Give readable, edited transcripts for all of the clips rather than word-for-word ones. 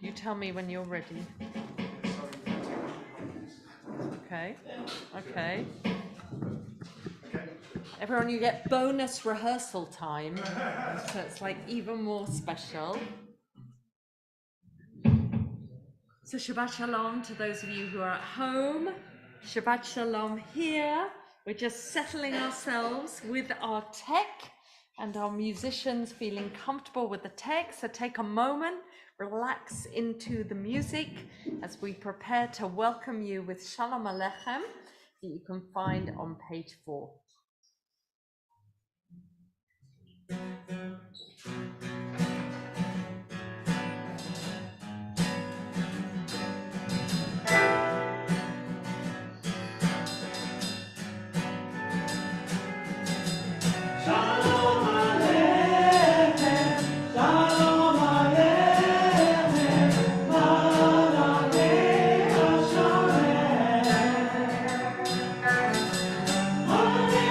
You tell me when you're ready. Okay. Okay. Everyone, you get bonus rehearsal time, so it's like even more special. So Shabbat Shalom to those of you who are at home. Shabbat Shalom here. We're just settling ourselves with our tech and our musicians feeling comfortable with the tech. So take a moment, relax into the music as we prepare to welcome you with Shalom Aleichem that you can find on page 4. Hallelujah.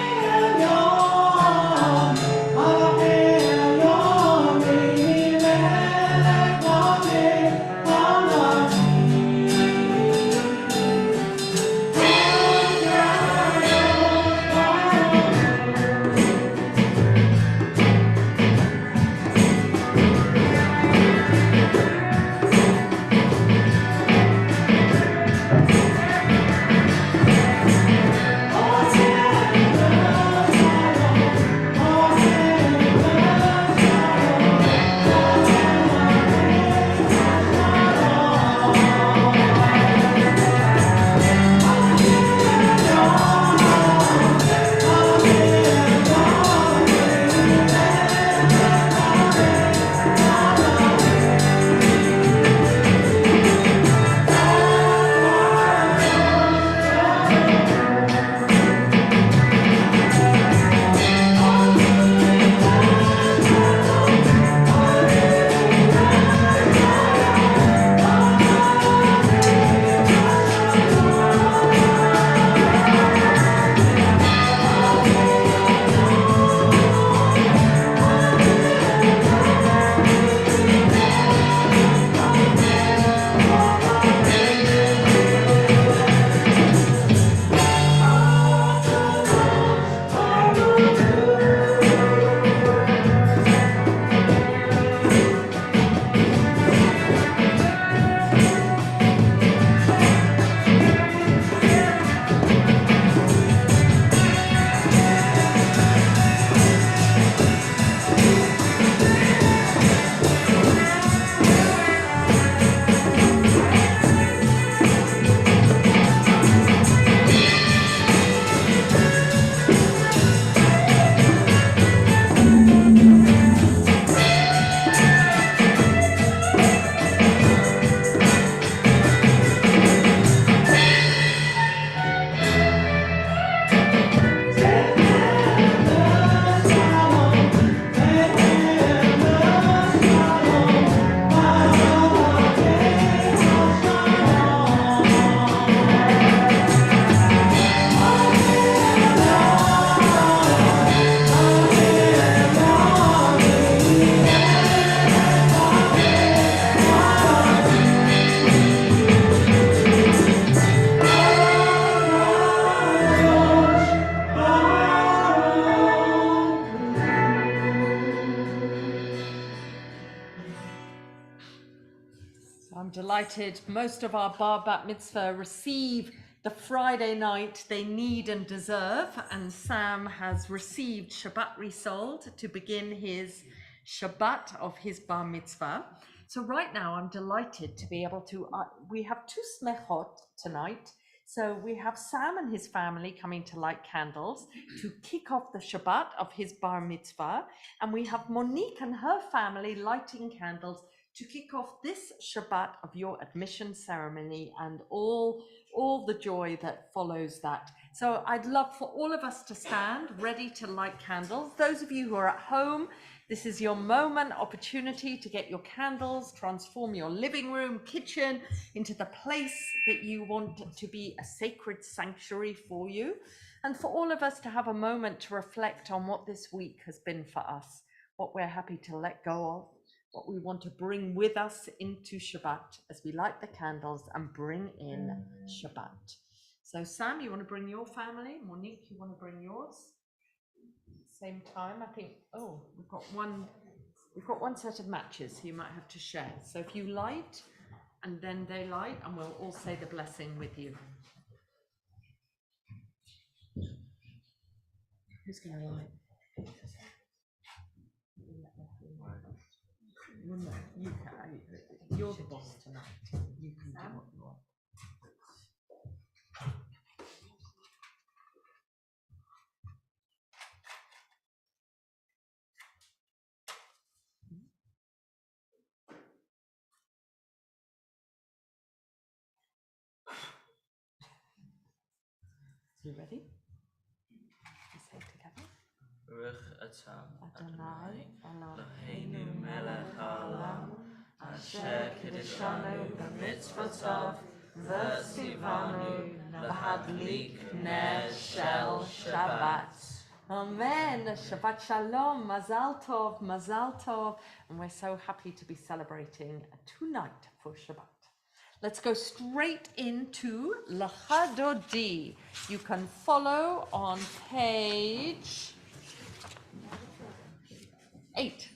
I'm delighted. Most of our bar bat mitzvah receive the Friday night they need and deserve, and Sam has received Shabbat Resouled to begin his Shabbat of his bar mitzvah. So right now I'm delighted to be able to, we have two smechot tonight. So we have Sam and his family coming to light candles to kick off the Shabbat of his bar mitzvah. And we have Monique and her family lighting candles to kick off this Shabbat of your admission ceremony and all the joy that follows that. So I'd love for all of us to stand ready to light candles. Those of you who are at home, this is your moment, opportunity to get your candles, transform your living room, kitchen into the place that you want to be a sacred sanctuary for you. And for all of us to have a moment to reflect on what this week has been for us, what we're happy to let go of, what we want to bring with us into Shabbat as we light the candles and bring in Shabbat. So Sam, you want to bring your family? Monique, you want to bring yours? Same time, I think. Oh, we've got one set of matches, so you might have to share. So if you light and then they light, and we'll all say the blessing with you. Who's going to light? No, you can. You're the boss tonight. You can do what you want. You ready? Let's say together. Baruch atah Adonai, Eloheinu melech haolam, asher kiddushanu b'mitzvotav, v'tzivanu lahadlik ner shel Shabbat. Amen. Shabbat Shalom. Mazal Tov. Mazal Tov. And we're so happy to be celebrating tonight for Shabbat. Let's go straight into Lecha Dodi. You can follow on page 8.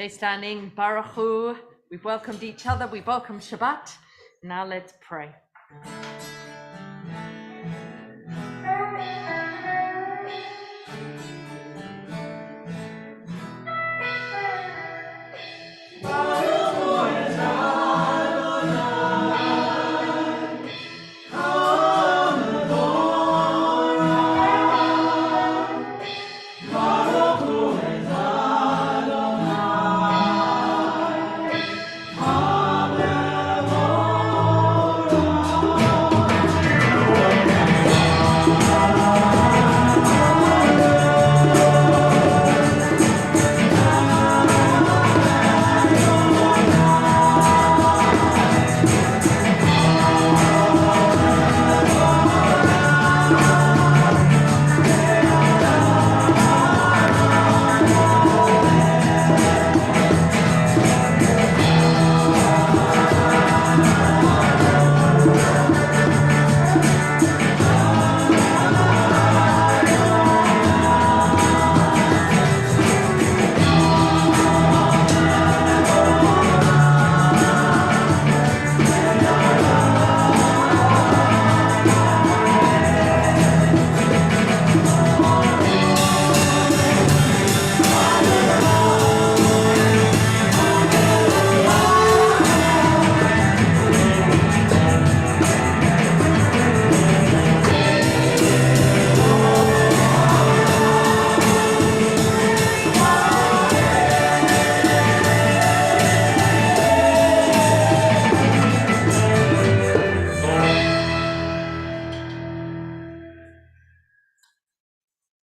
stay standing. Baruch Hu. We've welcomed each other. We've welcomed Shabbat. Now let's pray.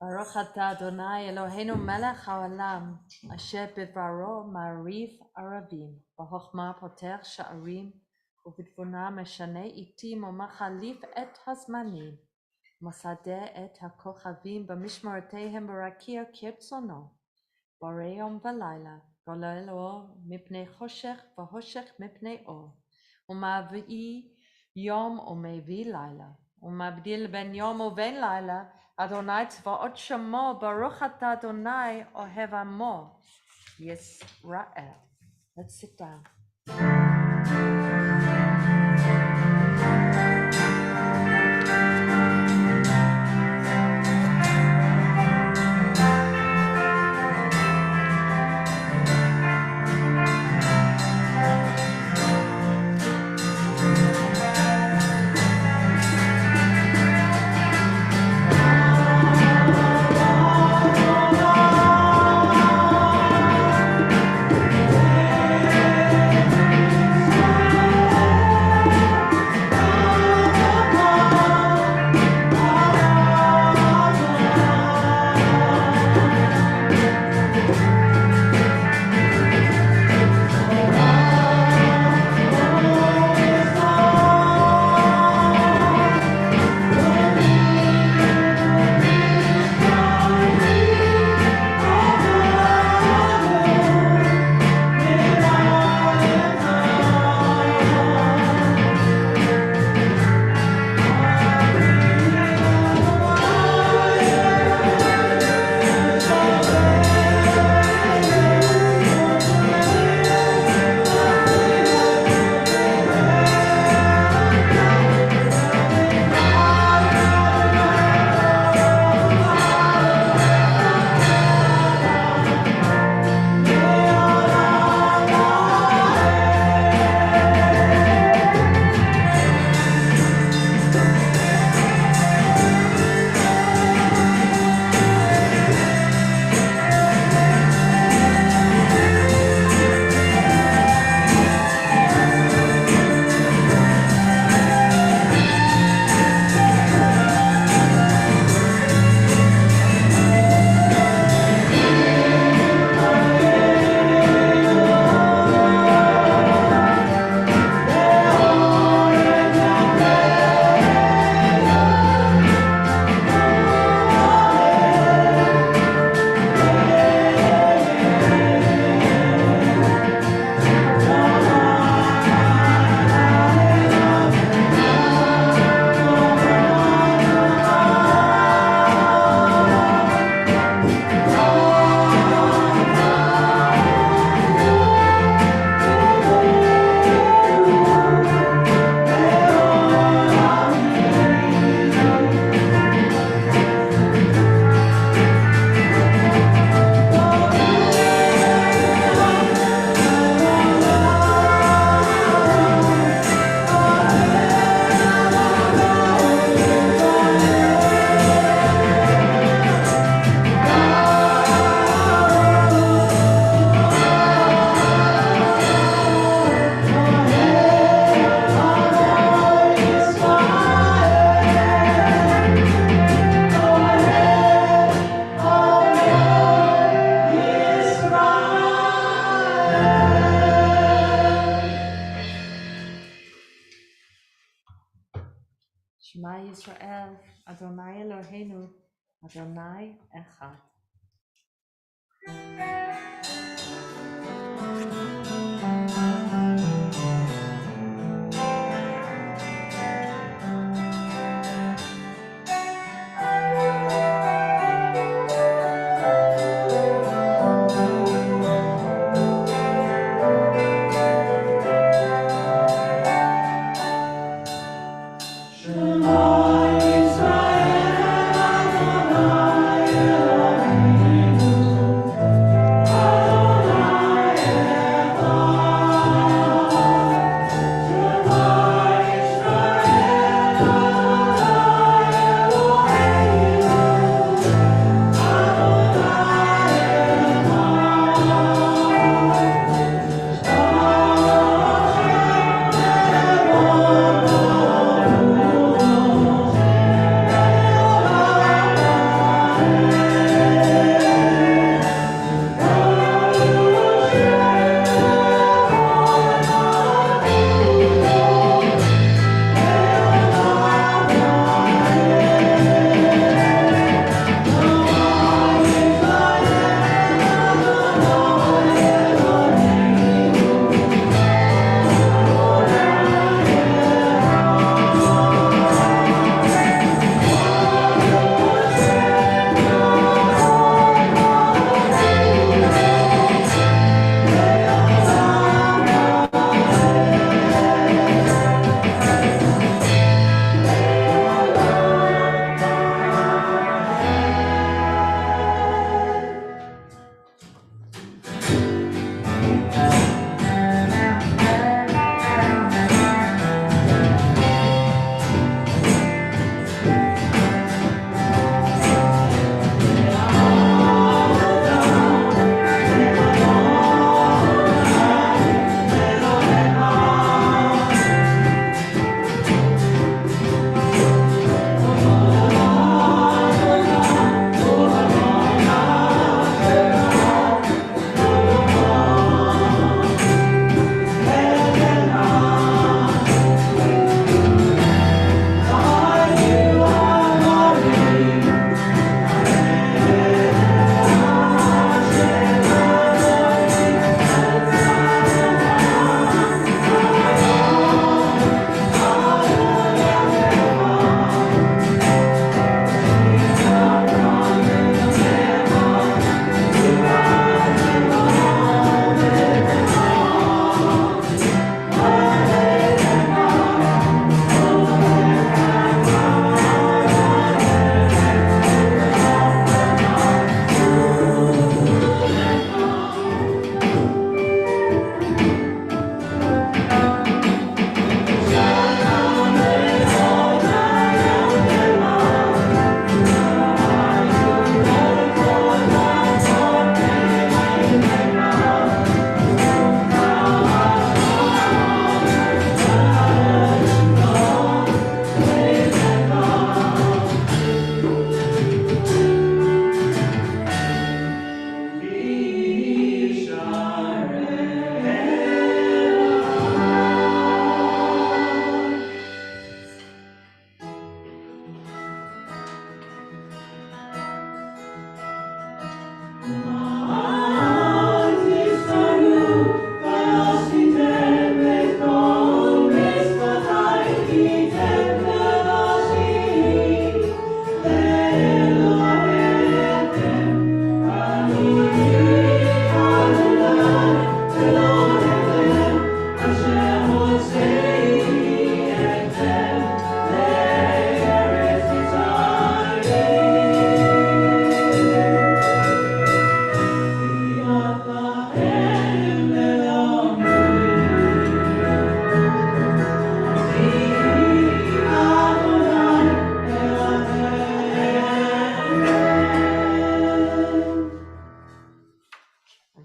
Baruch atah Adonai Eloheinu melech haolam, asher bidvaro ma'ariv aravim, b'chokhmah poter sha'arim, ובתבונה משנה עיתים ומחליף את הזמנים, מסדר את הכוכבים במשמרותיהם ברקיע כרצונו, בורא יום ולילה, גולל אור מפני חושך וחושך מפני אור, ומביא יום ומביא לילה, ומבדיל בין יום ובין לילה, אדוני צבאות שמו, ברוך אתה אדוני אוהב עמו, ישראל. Let's sit down. Adonai Echad.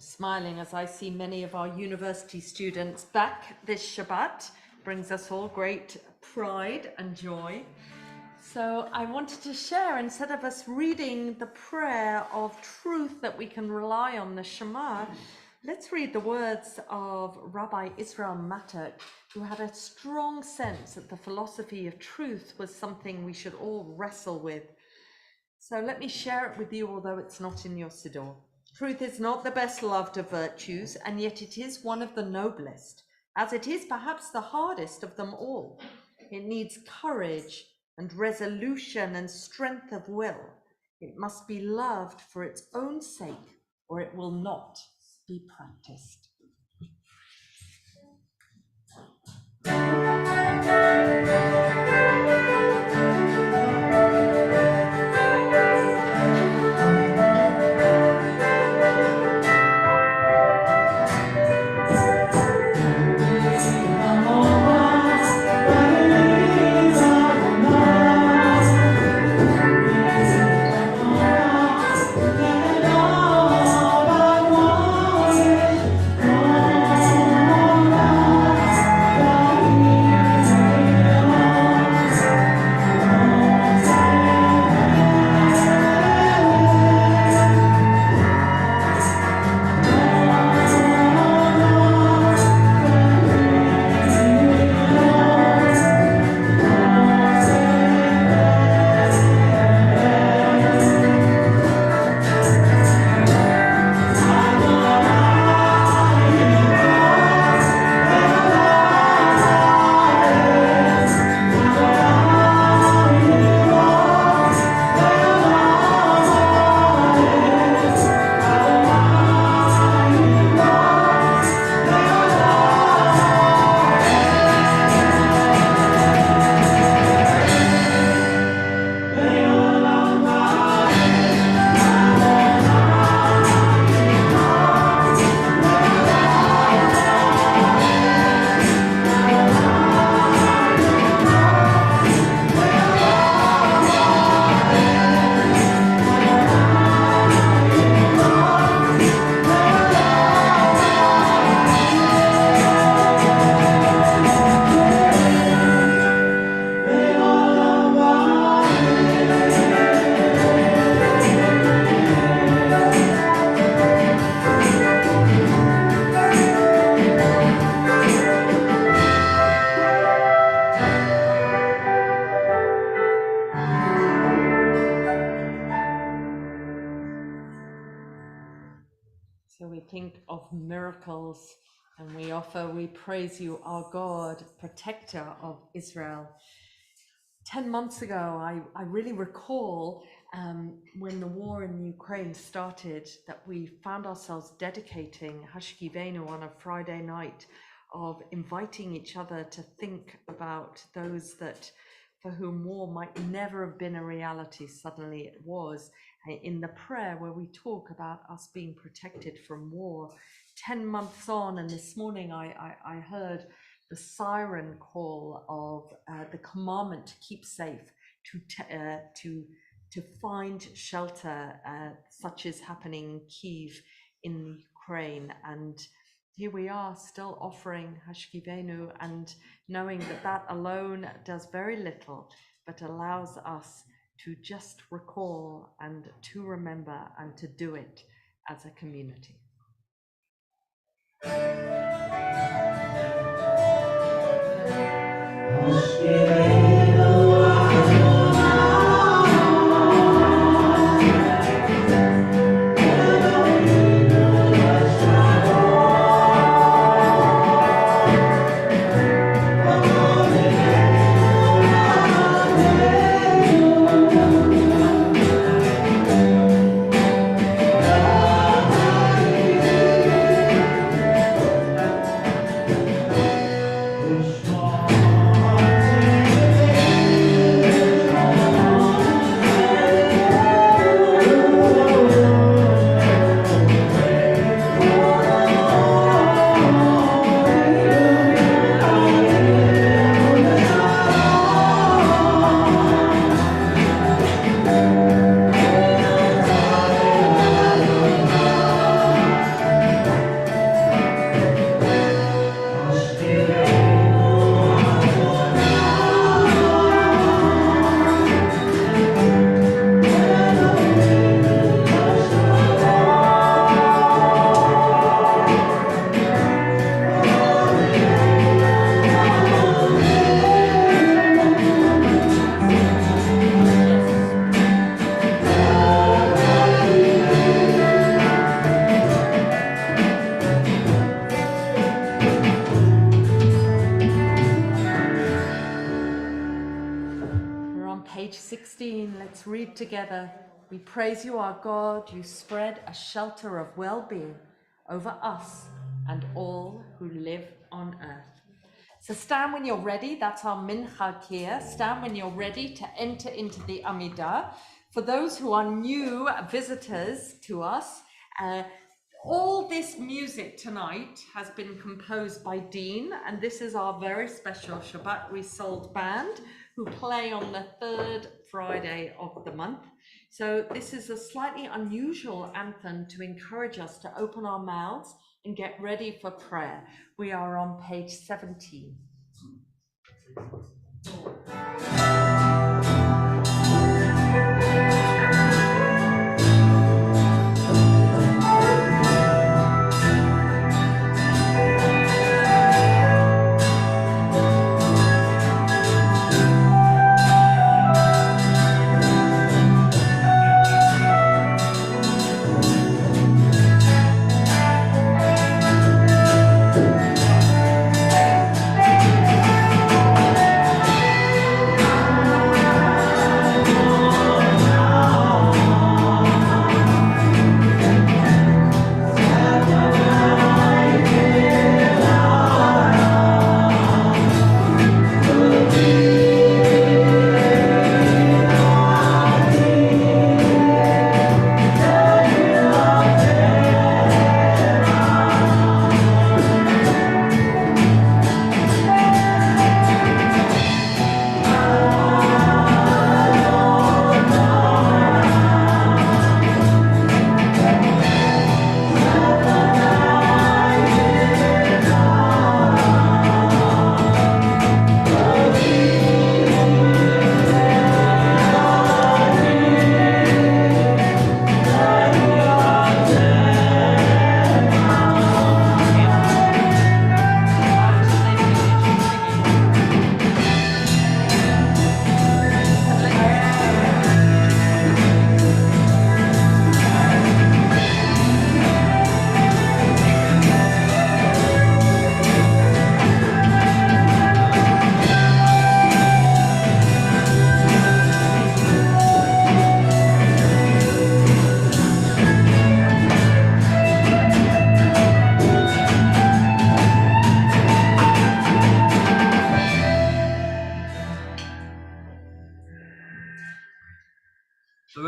Smiling as I see many of our university students back this Shabbat. Brings us all great pride and joy. So I wanted to share, instead of us reading the prayer of truth that we can rely on, the Shema, let's read the words of Rabbi Israel Matuk, who had a strong sense that the philosophy of truth was something we should all wrestle with. So let me share it with you, although it's not in your Siddur. Truth is not the best loved of virtues, and yet it is one of the noblest, as it is perhaps the hardest of them all. It needs courage and resolution and strength of will. It must be loved for its own sake, or it will not be practiced. So we think of miracles and we praise you, our God, protector of Israel. 10 months ago, I really recall when the war in Ukraine started, that we found ourselves dedicating Hashkivenu on a Friday night, of inviting each other to think about those that for whom war might never have been a reality, suddenly it was, in the prayer where we talk about us being protected from war. 10 months on, and this morning I heard the siren call of the commandment to keep safe, to find shelter, such as happening in Kyiv in Ukraine. And here we are still offering Hashkivenu, and knowing that that alone does very little, but allows us to just recall and to remember and to do it as a community. read together. We praise you, our God. You spread a shelter of well-being over us and all who live on earth. So stand when you're ready. That's our mincha here. Stand when you're ready to enter into the Amidah. For those who are new visitors to us, all this music tonight has been composed by Dean, and this is our very special Shabbat Resouled band who play on the third Friday of the month. So this is a slightly unusual anthem to encourage us to open our mouths and get ready for prayer. We are on page 17.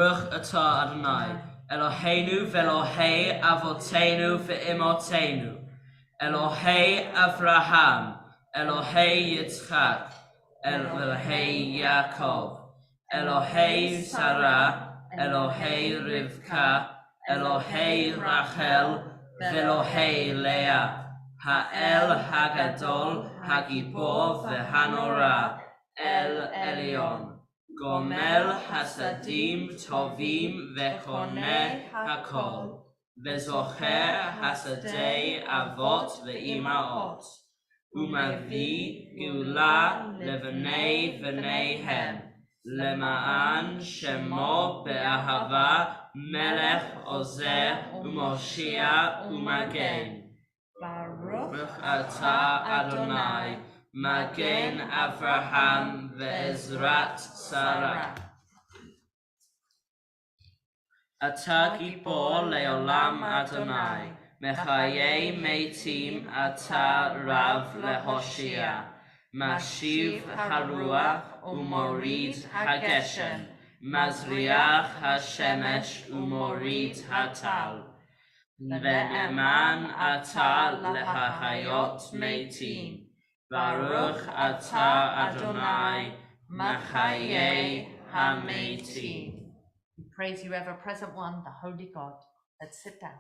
Baruch atah Adonai, Eloheinu ve'Elohei avotenu ve'imotenu, Elohei Avraham, Elohei Yitzchak, Elohei Yaakov, Elohei Sarah, Elohei Rivka, Elohei Rachel, ve'Elohei Leah, Ha'el Hagadol, Hagibor ve'Hanora, El Elyon. Gomel Hasadim Tovim Vechoneh Hakol Vezocher Hasadei Avot Ve'imaot Umavi Geula Levenei Veneihem Lema'an Shemo Be'ahava Melech Ozer Umoshia Umagen Baruch Atah Adonai Magen Avraham ve'Ezrat Sarah. Atah Gibor le'olam Adonai, Mechayei meitim Atah Rav lehoshia, Mashiv haruach umorid hageshem, Mazriach hashemesh umorid hatal. Ve'eman Atah lehachayot meitim. Baruch atah Adonai, Machayei Hametim. We praise you, ever-present one, the Holy God. Let's sit down.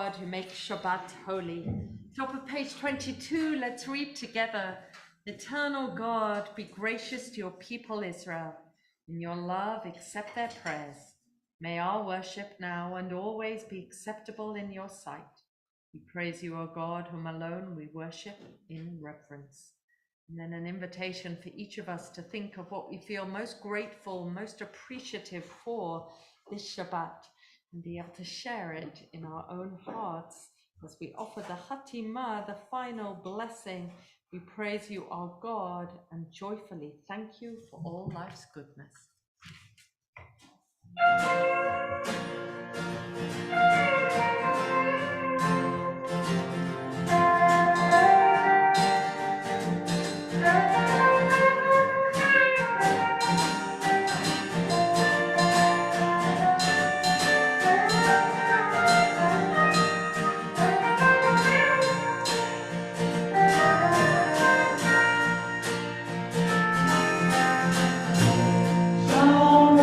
God who makes Shabbat holy. Top of page 22, let's read together. Eternal God, be gracious to your people Israel. In your love, accept their prayers. May our worship now and always be acceptable in your sight. We praise you, O God, whom alone we worship in reverence. And then an invitation for each of us to think of what we feel most grateful, most appreciative for this Shabbat, and be able to share it in our own hearts as we offer the Hatimah, the final blessing. We praise you, our God, and joyfully thank you for all life's goodness. Shalom,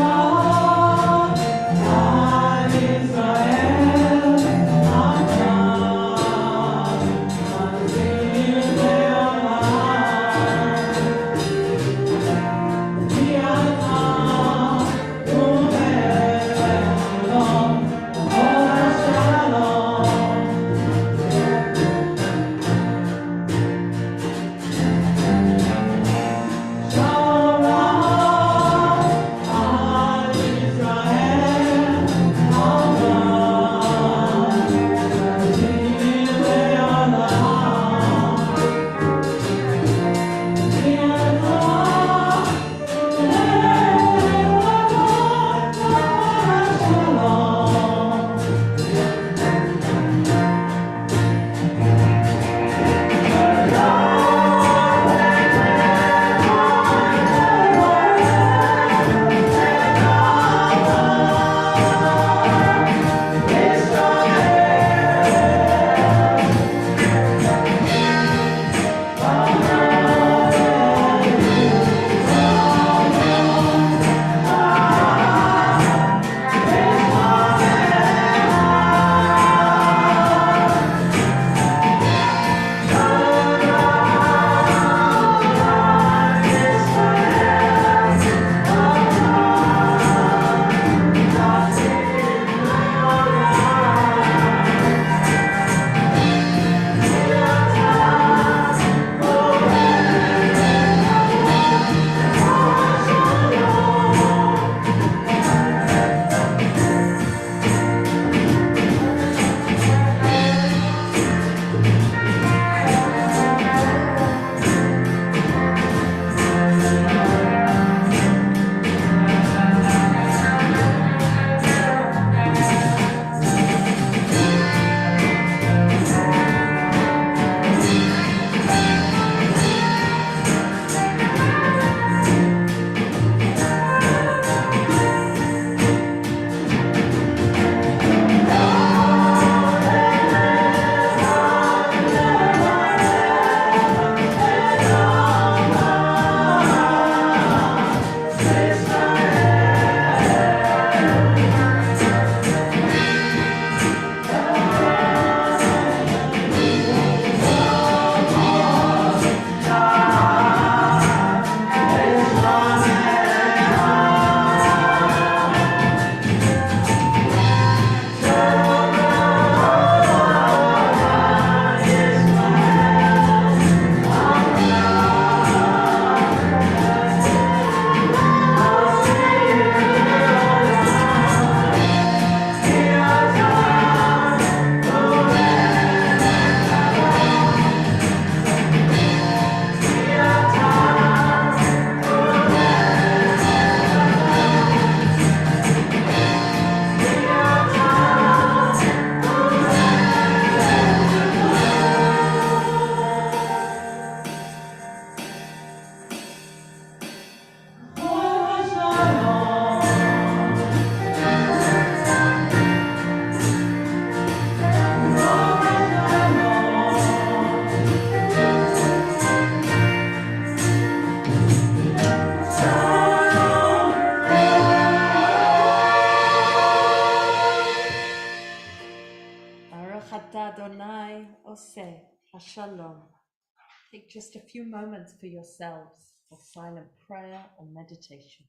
take just a few moments for yourselves for silent prayer or meditation.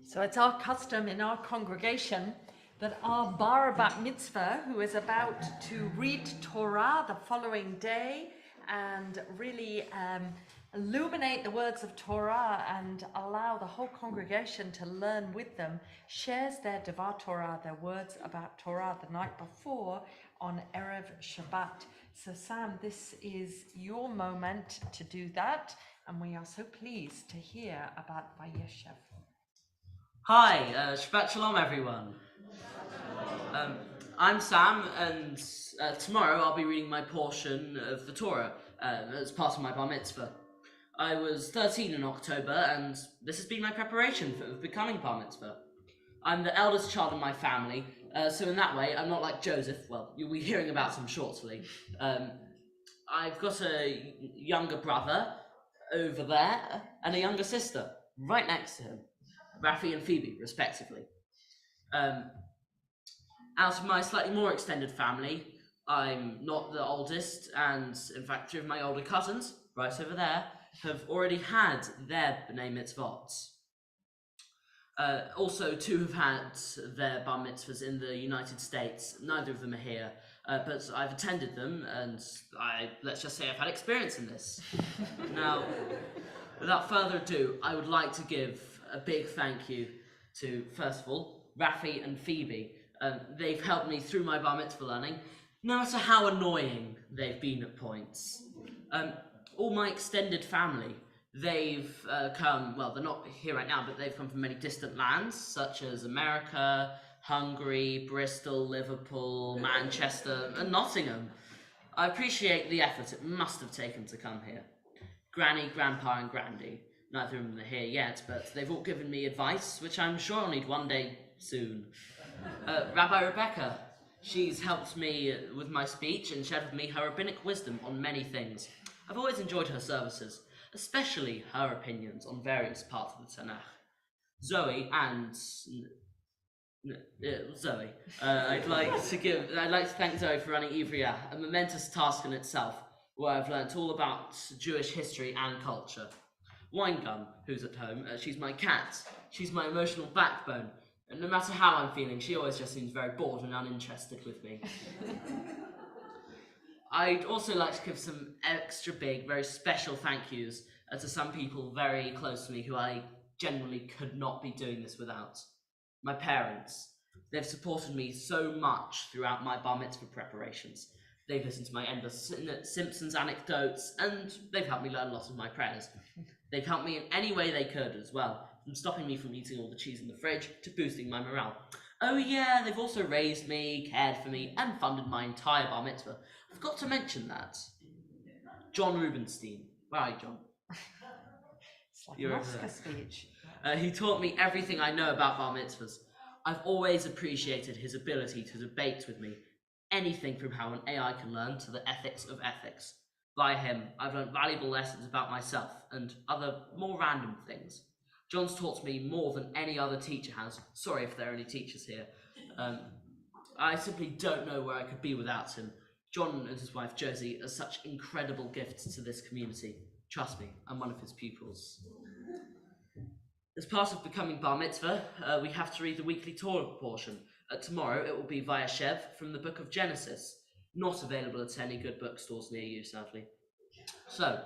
So it's our custom in our congregation that our bar bat mitzvah, who is about to read Torah the following day and really illuminate the words of Torah and allow the whole congregation to learn with them, shares their Devar Torah, their words about Torah the night before on Erev Shabbat. So Sam, this is your moment to do that, and we are so pleased to hear about Vayeshev. Hi, Shabbat Shalom everyone. I'm Sam, and tomorrow I'll be reading my portion of the Torah as part of my bar mitzvah. I was 13 in October, and this has been my preparation for becoming bar mitzvah. I'm the eldest child in my family, so in that way I'm not like Joseph. Well, you'll be hearing about him shortly. I've got a younger brother over there, and a younger sister right next to him. Rafi and Phoebe, respectively. Out of my slightly more extended family, I'm not the oldest, and in fact, two of my older cousins, right over there, have already had their B'nai Mitzvot. Also, two have had their Bar Mitzvahs in the United States. Neither of them are here, but I've attended them, and let's just say I've had experience in this. Now, without further ado, I would like to give a big thank you to, first of all, Rafi and Phoebe. They've helped me through my bar mitzvah learning, no matter how annoying they've been at points. All my extended family, they've come, well, they're not here right now, but they've come from many distant lands, such as America, Hungary, Bristol, Liverpool, Manchester, and Nottingham. I appreciate the effort it must have taken to come here. Granny, Grandpa, and Grandy. Neither of them are here yet, but they've all given me advice, which I'm sure I'll need one day soon. Rabbi Rebecca, she's helped me with my speech and shared with me her rabbinic wisdom on many things. I've always enjoyed her services, especially her opinions on various parts of the Tanakh. Zoe, I'd like to thank Zoe for running Ivria, a momentous task in itself, where I've learnt all about Jewish history and culture. Winegum, who's at home, she's my cat. She's my emotional backbone, and no matter how I'm feeling, she always just seems very bored and uninterested with me. I'd also like to give some extra big, very special thank yous to some people very close to me who I genuinely could not be doing this without. My parents. They've supported me so much throughout my bar mitzvah preparations. They've listened to my endless Simpsons anecdotes, and they've helped me learn a lot of my prayers. They've helped me in any way they could as well, from stopping me from eating all the cheese in the fridge to boosting my morale. Oh yeah, they've also raised me, cared for me, and funded my entire bar mitzvah. I forgot to mention that. John Rubenstein. Where are you, John? It's like an Oscar speech. He taught me everything I know about bar mitzvahs. I've always appreciated his ability to debate with me, anything from how an AI can learn to the ethics of ethics. By him, I've learned valuable lessons about myself and other more random things. John's taught me more than any other teacher has. Sorry if there are any teachers here. I simply don't know where I could be without him. John and his wife Josie are such incredible gifts to this community. Trust me, I'm one of his pupils. As part of becoming bar mitzvah, we have to read the weekly Torah portion. Tomorrow it will be via Shev from the book of Genesis, not available at any good bookstores near you, sadly. So,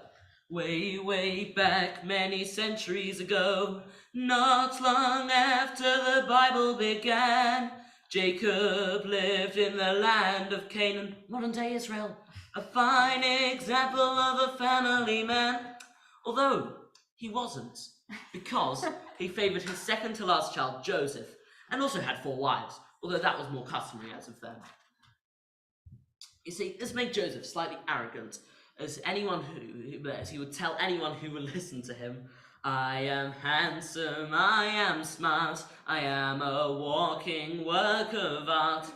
way back many centuries ago, not long after the Bible began, Jacob lived in the land of Canaan, modern-day Israel, a fine example of a family man, although he wasn't, because he favoured his second-to-last child, Joseph, and also had 4 wives, although that was more customary as of then. You see, this made Joseph slightly arrogant, as he would tell anyone who would listen to him, I am handsome, I am smart, I am a walking work of art.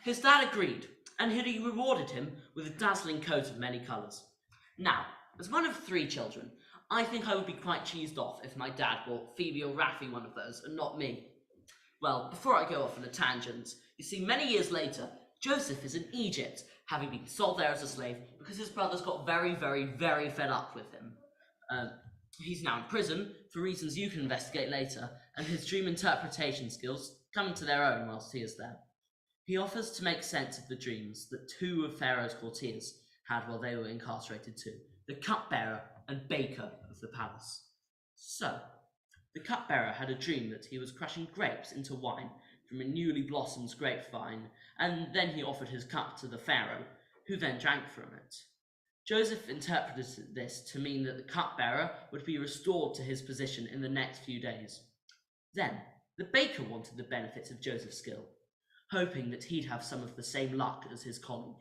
His dad agreed, and he rewarded him with a dazzling coat of many colours. Now, as one of 3 children, I think I would be quite cheesed off if my dad bought Phoebe or Raffi one of those, and not me. Well, before I go off on a tangent, you see, many years later, Joseph is in Egypt, having been sold there as a slave because his brothers got very fed up with him. He's now in prison for reasons you can investigate later, and his dream interpretation skills come into their own whilst he is there. He offers to make sense of the dreams that 2 of Pharaoh's courtiers had while they were incarcerated too, the cupbearer and baker of the palace. So, the cupbearer had a dream that he was crushing grapes into wine from a newly blossomed grapevine, and then he offered his cup to the Pharaoh, who then drank from it. Joseph interpreted this to mean that the cupbearer would be restored to his position in the next few days. Then, the baker wanted the benefits of Joseph's skill, hoping that he'd have some of the same luck as his colleague.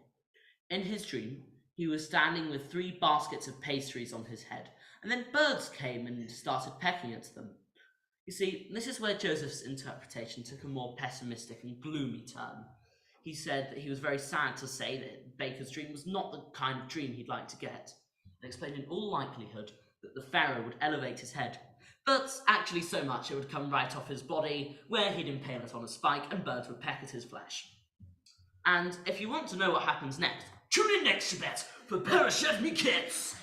In his dream, he was standing with 3 baskets of pastries on his head, and then birds came and started pecking at them. You see, this is where Joseph's interpretation took a more pessimistic and gloomy turn. He said that he was very sad to say that Baker's dream was not the kind of dream he'd like to get, and explained in all likelihood that the Pharaoh would elevate his head, but actually so much it would come right off his body, where he'd impale it on a spike and birds would peck at his flesh. And if you want to know what happens next, tune in next Shabbat for Parashat Miketz!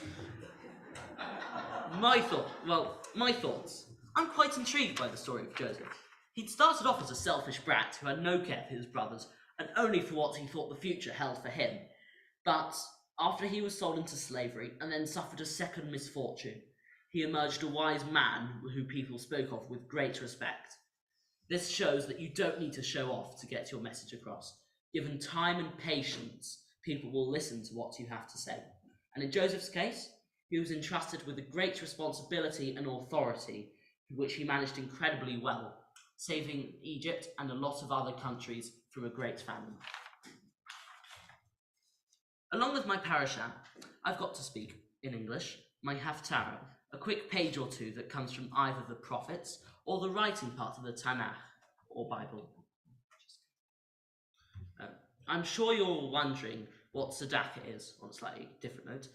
My thoughts. I'm quite intrigued by the story of Joseph. He'd started off as a selfish brat who had no care for his brothers, and only for what he thought the future held for him. But after he was sold into slavery and then suffered a second misfortune, he emerged a wise man who people spoke of with great respect. This shows that you don't need to show off to get your message across. Given time and patience, people will listen to what you have to say. And in Joseph's case, he was entrusted with a great responsibility and authority, which he managed incredibly well, saving Egypt and a lot of other countries from a great famine. Along with my parashah, I've got to speak in English my haftarah, a quick page or two that comes from either the prophets or the writing part of the Tanakh or Bible. I'm sure you're wondering what tzedakah is, on a slightly different note.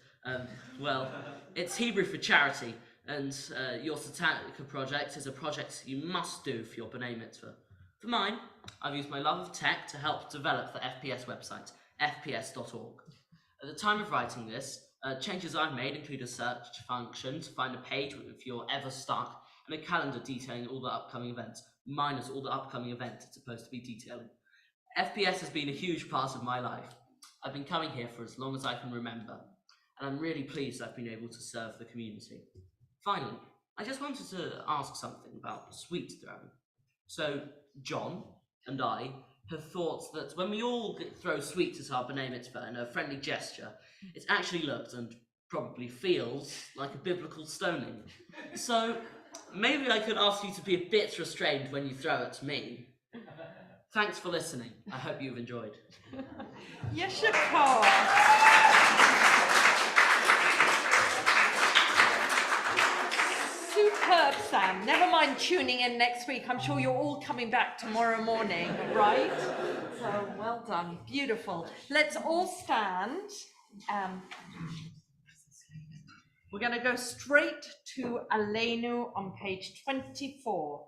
Well, it's Hebrew for charity, and your tzedakah project is a project you must do for your B'nai Mitzvah. For mine, I've used my love of tech to help develop the FPS website, fps.org. At the time of writing this, changes I've made include a search function to find a page if you're ever stuck, and a calendar detailing all the upcoming events, minus all the upcoming events it's supposed to be detailing. FPS has been a huge part of my life. I've been coming here for as long as I can remember, and I'm really pleased I've been able to serve the community. Finally, I just wanted to ask something about sweet throwing. So, John and I have thought that when we all throw sweets at our B'nai Mitzvah in a friendly gesture, it actually looks and probably feels like a biblical stoning. So, maybe I could ask you to be a bit restrained when you throw at me. Thanks for listening. I hope you've enjoyed. Yes, of course. Superb, Sam. Never mind tuning in next week. I'm sure you're all coming back tomorrow morning, right? So well done. Beautiful. Let's all stand. We're going to go straight to Aleinu on page 24.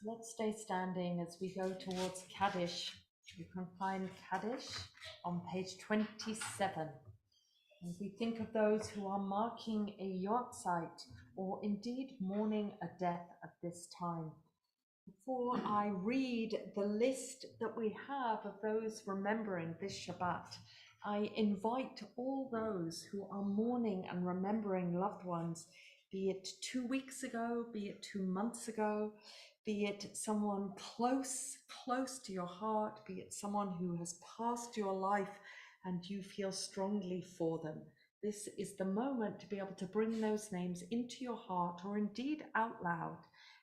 Let's stay standing as we go towards Kaddish. You can find Kaddish on page 27. And we think of those who are marking a yahrzeit or indeed mourning a death at this time. Before I read the list that we have of those remembering this Shabbat, I invite all those who are mourning and remembering loved ones, be it 2 weeks ago, be it 2 months ago, be it someone close to your heart, be it someone who has passed your life and you feel strongly for them. This is the moment to be able to bring those names into your heart, or indeed out loud,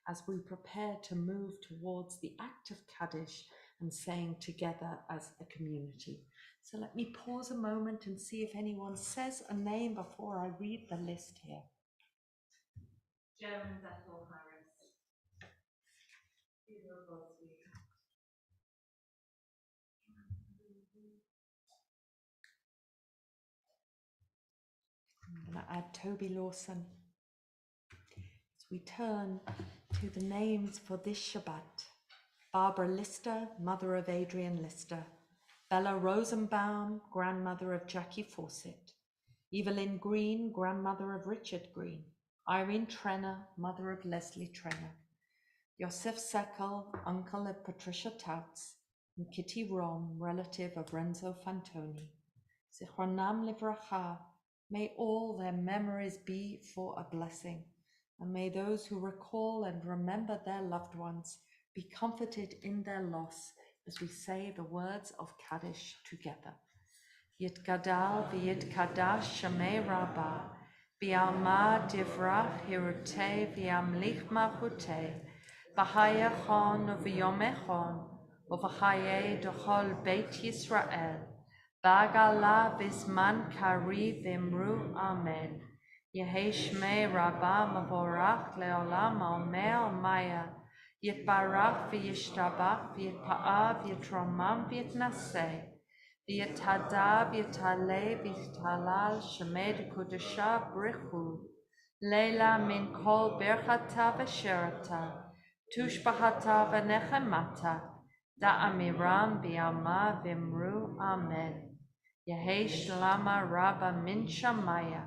as we prepare to move towards the act of Kaddish and saying together as a community. So let me pause a moment and see if anyone says a name before I read the list here. Jeremy Bethel Harris. I'm going to add Toby Lawson. As we turn to the names for this Shabbat: Barbara Lister, mother of Adrian Lister; Bella Rosenbaum, grandmother of Jackie Fawcett; Evelyn Green, grandmother of Richard Green; Irene Trenner, mother of Leslie Trenner; Yosef Sekel, uncle of Patricia Touts; and Kitty Rom, relative of Renzo Fantoni. Zichronam livracha, may all their memories be for a blessing, and may those who recall and remember their loved ones be comforted in their loss as we say the words of Kaddish together. Yitgadal v'yitkadash shamei rabbah, v'yalma divrach hirutei v'yamlich malchutei, v'hayachon v'yomechon, v'chayei d'chol beit Yisrael, v'agala v'zman kari v'imru amen. Yehi shmei rabbah mavorach leolam omer maya, yitbarach v'yishtabach v'yitpa'ah v'yitromam v'yitnaseh, v'yitada v'yitale v'yitalal shemed kudusha brichu, leila min kol berchata v'sherata, tushbahata v'nechemata, da'amiram v'yama v'imru amen. Yehi shlama rabba min shamaya,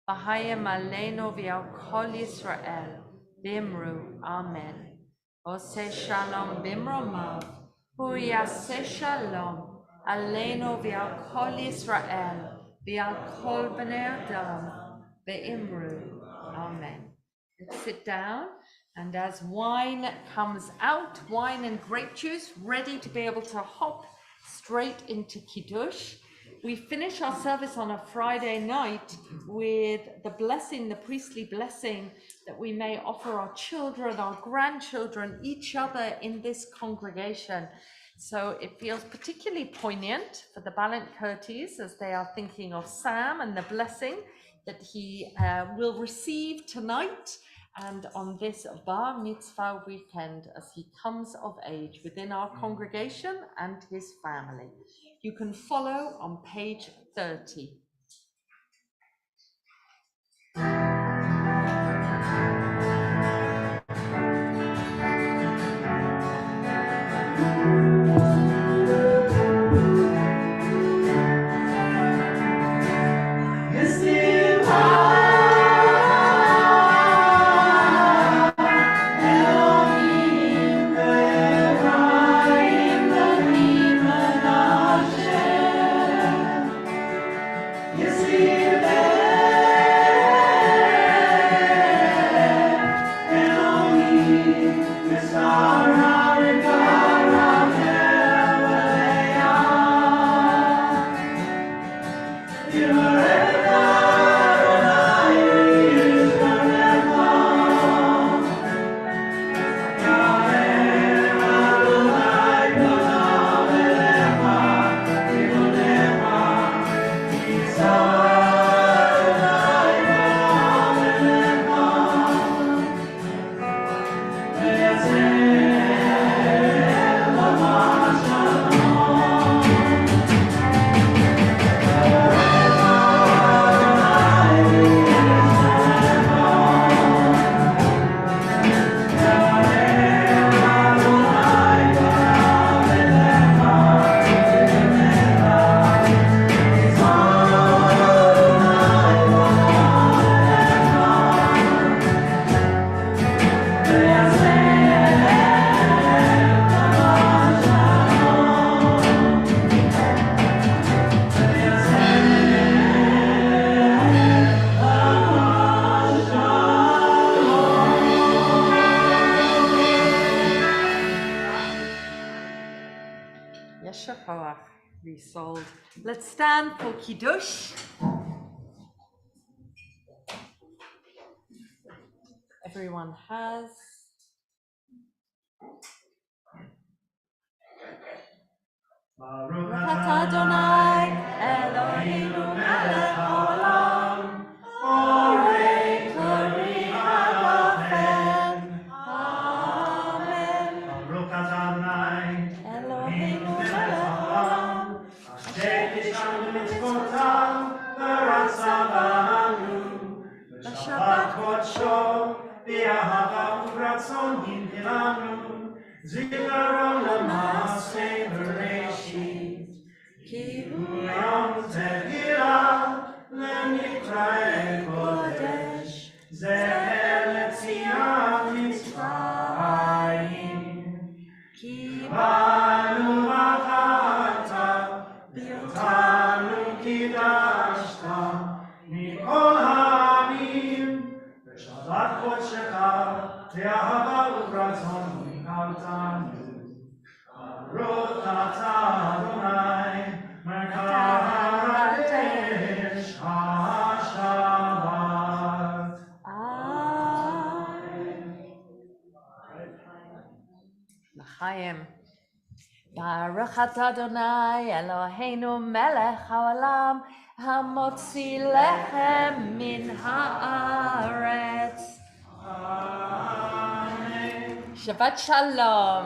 v'hayim aleinu v'al kol Yisrael, v'imru amen. Ose shalom bimromav, hu yaseh shalom, aleinu v'al kol Yisrael, v'al kol bnei Adam, v'imru amen. Let's sit down, and as wine comes out, wine and grape juice, ready to be able to hop straight into Kiddush, we finish our service on a Friday night with the blessing, the priestly blessing that we may offer our children, our grandchildren, each other in this congregation. So it feels particularly poignant for the Ballant Curtis as they are thinking of Sam and the blessing that he will receive tonight and on this bar mitzvah weekend as he comes of age within our congregation and his family. You can follow on page 30. Resouled. Let's stand for Kiddush. Everyone has. Baruch atah Adonai Eloheinu melech haolam borei kori hagafen. Amen. Baruch atah Adonai Eloheinu melech haolam asher kishanu mitzvotav v'ratza banu v'shabbat kodsho v'ahava u'ratzon hintilanu zikaron l'maaseh bereshit ki hu yom tevilah l'nikra'e kodesh zecher l'tziat Mitzrayim ki Banu v'achata v'yotanu kidashta mikol ha'amim v'shabbat kodshecha v'ahava u'ratzon nihaltanu Baruch atah Adonai mekadesh ha'shabbat. L'chaim. Baruch atah Adonai Eloheinu melech haolam hamotzi lechem min haaretz. Amen. Shabbat Shalom.